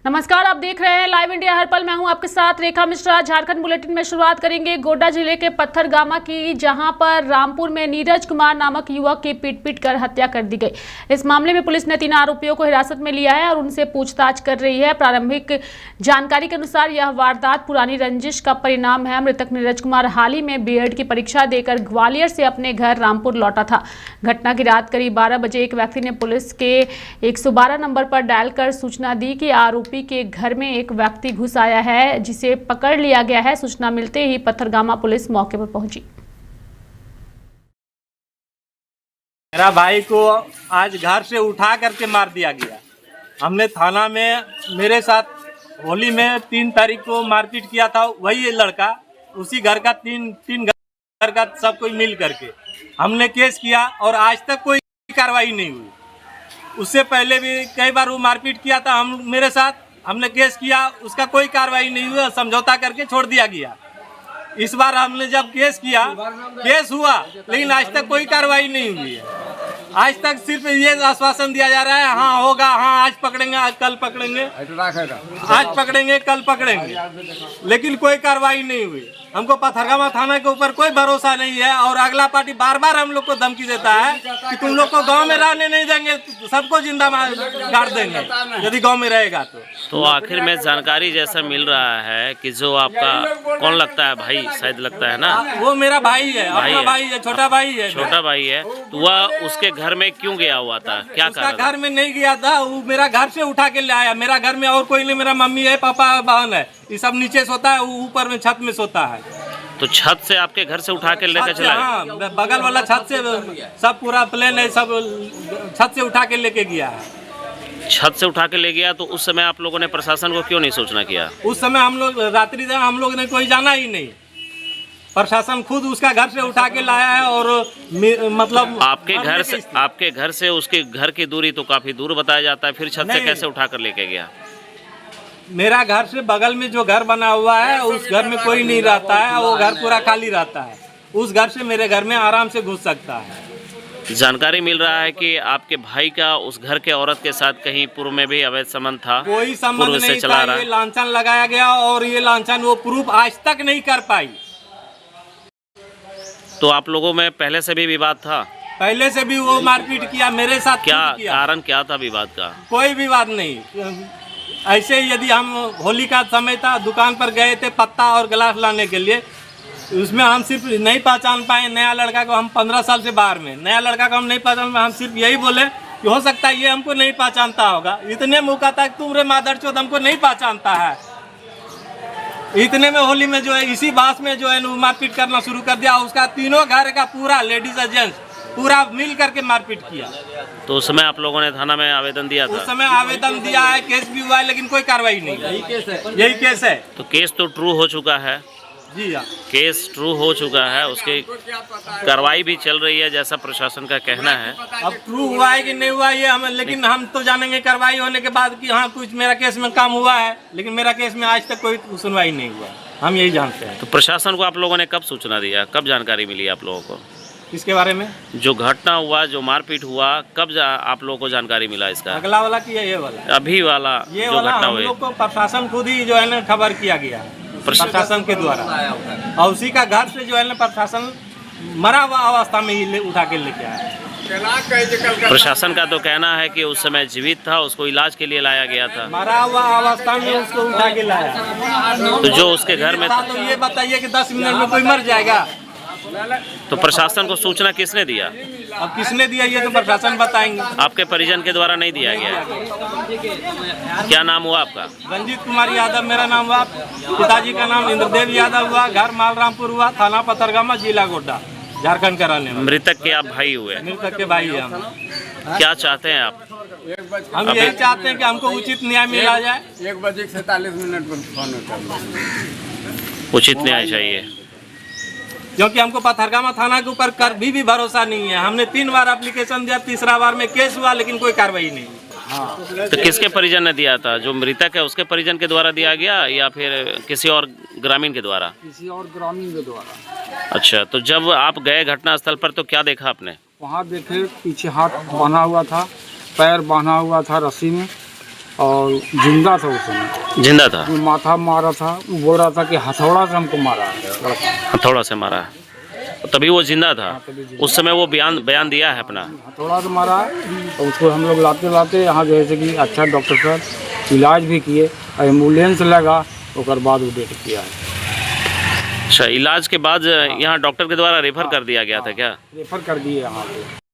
नमस्कार, आप देख रहे हैं लाइव इंडिया हर पल। मैं हूं आपके साथ रेखा मिश्रा। झारखंड बुलेटिन में शुरुआत करेंगे गोड्डा जिले के पत्थरगामा की, जहां पर रामपुर में नीरज कुमार नामक युवक की पीट कर हत्या कर दी गई। इस मामले में पुलिस ने 3 आरोपियों को हिरासत में लिया है और उनसे पूछताछ कर रही है। प्रारंभिक जानकारी के अनुसार यह वारदात पुरानी रंजिश का परिणाम है। मृतक नीरज कुमार हाल ही में बीएड की परीक्षा देकर ग्वालियर से अपने घर रामपुर लौटा था। घटना की रात करीब 12 बजे एक व्यक्ति ने पुलिस के 112 नंबर पर डायल कर सूचना दी कि आरोपी के घर में एक व्यक्ति घुस आया है, जिसे पकड़ लिया गया है। सूचना मिलते ही पत्थरगामा पुलिस मौके पर पहुंची। मेरा भाई को आज घर से उठा करके मार दिया गया। हमने थाना में मेरे साथ होली में 3 तारीख को मारपीट किया था, वही लड़का, उसी घर का तीन घर का सब कोई मिल करके हमने केस किया और आज तक कोई कार्रवाई नहीं हुई। उससे पहले भी कई बार वो मारपीट किया था मेरे साथ, हमने केस किया, उसका कोई कार्रवाई नहीं हुआ, समझौता करके छोड़ दिया गया। इस बार हमने जब केस किया, केस हुआ, लेकिन आज तक कोई कार्रवाई नहीं हुई है। आज तक सिर्फ ये आश्वासन दिया जा रहा है, हाँ होगा, हाँ आज पकड़ेंगे, आज कल पकड़ेंगे, आज पकड़ेंगे, कल पकड़ेंगे, लेकिन कोई कार्रवाई नहीं हुई। हमको पत्थरगामा थाना के ऊपर कोई भरोसा नहीं है और अगला पार्टी बार बार हम लोग को धमकी देता है कि तुम लोग को गांव में रहने नहीं देंगे, सबको जिंदा गाड़ देंगे यदि गांव में रहेगा तो आखिर में जानकारी जैसा मिल रहा है कि जो आपका कौन लगता है, भाई शायद लगता है ना, वो मेरा भाई है, अपना भाई है, छोटा भाई है। छोटा भाई है तो वह उसके घर में क्यों गया हुआ था, क्या उसका घर में नहीं गया था, वो मेरा घर से उठा के ले आया। मेरा घर में और कोई नहीं, मेरा मम्मी है, पापा बहन है, ये सब नीचे सोता है, वो ऊपर में छत में सोता है। तो छत से आपके घर से उठा के लेकर चला? हाँ, बगल वाला छत से, सब पूरा प्लेन है, सब छत से उठा के लेके गया है। छत से उठा के ले गया तो उस समय आप लोगों ने प्रशासन को क्यों नहीं सूचना किया? उस समय हम लोग रात्रि हम लोग ने कोई जाना ही नहीं, प्रशासन खुद उसका घर से उठा के लाया है। और मतलब आपके घर से उसके घर की दूरी तो काफी दूर बताया जाता है, फिर छत से कैसे उठा कर लेके गया? मेरा घर से बगल में जो घर बना हुआ है, उस घर में कोई नहीं रहता है, वो घर पूरा खाली रहता है। उस घर से मेरे घर में आराम से घुस सकता है। जानकारी मिल रहा है कि आपके भाई का उस घर के औरत के साथ कहीं पूर्व में भी अवैध संबंध था? कोई संबंध नहीं था, ये लांछन लगाया गया और ये लांछन वो प्रूफ आज तक नहीं कर पाई। तो आप लोगों में पहले से भी विवाद था? पहले से भी वो मारपीट किया मेरे साथ। क्या कारण क्या था विवाद का? कोई विवाद नहीं, ऐसे ही यदि हम होली का समय था, दुकान पर गए थे पत्ता और गिलास लाने के लिए, उसमें हम सिर्फ नहीं पहचान पाए नया लड़का को। हम 15 साल से बाहर में, नया लड़का को हम नहीं पहचान पाए। हम सिर्फ यही बोले कि हो सकता है ये हमको नहीं पहचानता होगा। इतने मौका था तुम रे मादर चौथ हमको नहीं पहचानता है। इतने में होली में जो है इसी बास में जो है मारपीट करना शुरू कर दिया। उसका तीनों घर का पूरा लेडीज और जेंट्स पूरा मिल करके मारपीट किया। तो उस समय आप लोगों ने थाना में आवेदन दिया था? उस समय आवेदन दिया है, केस भी हुआ है, लेकिन कोई कार्रवाई नहीं। यही केस है। तो केस तो ट्रू हो चुका है? जी हाँ, केस ट्रू हो चुका है, उसकी कार्रवाई भी चल रही है जैसा प्रशासन का कहना है। अब ट्रू हुआ है कि नहीं हुआ ये हम, लेकिन हम तो जानेंगे कार्रवाई होने के बाद कि हाँ कुछ मेरा केस में काम हुआ है, लेकिन मेरा केस में आज तक कोई सुनवाई नहीं हुआ, हम यही जानते हैं। तो प्रशासन को आप लोगों ने कब सूचना दिया, कब जानकारी मिली आप लोगों को इसके बारे में? जो घटना हुआ, जो मारपीट हुआ, कब आप लोगों को जानकारी मिला इसका? अगला वाला कि ये वाला? अभी वाला ये जो वाला घटना हम हुई, लोग को प्रशासन खुद ही जो है ना खबर किया गया है, प्रशासन के द्वारा। और उसी का घर से जो है ना प्रशासन मरा हुआ अवस्था में ही उठा के लेके आया। प्रशासन का तो कहना है कि उस समय जीवित था, उसको इलाज के लिए लाया गया था। मरा हुआ अवस्था में उसको उठा के लाया। तो जो उसके घर में था, तो ये बताइए कि 10 मिनट में कोई मर जाएगा? तो प्रशासन को सूचना किसने दिया? अब किसने दिया ये तो प्रशासन बताएंगे। आपके परिजन के द्वारा नहीं दिया गया? क्या नाम हुआ आपका? रंजीत कुमार यादव मेरा नाम हुआ, पिताजी का नाम इंद्रदेव यादव हुआ, घर मालरामपुर हुआ, थाना पत्थरगामा, जिला गोड्डा, झारखंड का रहने वाला। मृतक के आप भाई हुए? मृतक के भाई है हम। क्या चाहते हैं आप? हम यही चाहते हैं कि हमको उचित न्याय मिला जाए। 1:47 पर फोन उचित न्याय चाहिए, क्योंकि हमको पत्थरगामा थाना के ऊपर कभी भी भरोसा नहीं है। हमने 3 बार एप्लीकेशन दिया, तीसरा बार में केस हुआ, लेकिन कोई कार्रवाई नहीं। हाँ। तो किसके परिजन ने दिया था? जो मृतक है उसके परिजन के द्वारा दिया गया या फिर किसी और ग्रामीण के द्वारा? किसी और ग्रामीण के द्वारा। अच्छा, तो जब आप गए घटनास्थल पर तो क्या देखा आपने? वहाँ देखे पीछे हाथ बांधा हुआ था, पैर बांधा हुआ था रस्सी में, और जिंदा था उस समय। जिंदा था, माथा मारा था, बोल रहा था कि हथौड़ा से हमको मारा है लड़का। हथौड़ा से मारा है। तभी वो जिंदा था। तभी जिंदा। उस समय वो बयान दिया है अपना। हथौड़ा से मारा और उसको हम लोग लाते लाते यहाँ जैसे कि अच्छा डॉक्टर साहब इलाज भी किए, एम्बुलेंस लगा, उसके बाद वो डेथ किया है। अच्छा, इलाज के बाद यहाँ डॉक्टर के द्वारा रेफर कर दिया गया था क्या? रेफर कर दिए यहाँ पे।